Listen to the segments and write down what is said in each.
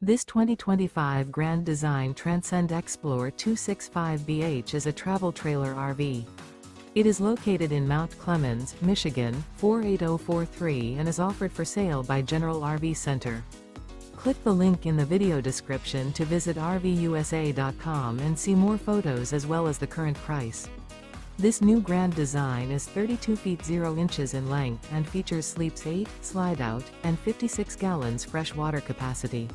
This 2025 Grand Design Transcend Xplor 265BH is a travel trailer RV. It is located in Mount Clemens, Michigan, 48043 and is offered for sale by General RV Center. Click the link in the video description to visit RVUSA.com and see more photos as well as the current price. This new Grand Design is 32 feet 0 inches in length and features sleeps 8, slide-out, and 56 gallons fresh water capacity.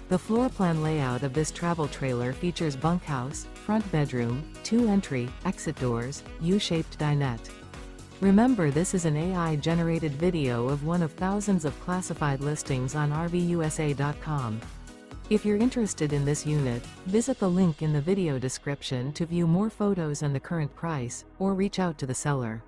The floor plan layout of this travel trailer features bunkhouse, front bedroom, 2 entry, exit doors, U-shaped dinette. Remember, this is an AI-generated video of one of thousands of classified listings on RVUSA.com. If you're interested in this unit, visit the link in the video description to view more photos and the current price, or reach out to the seller.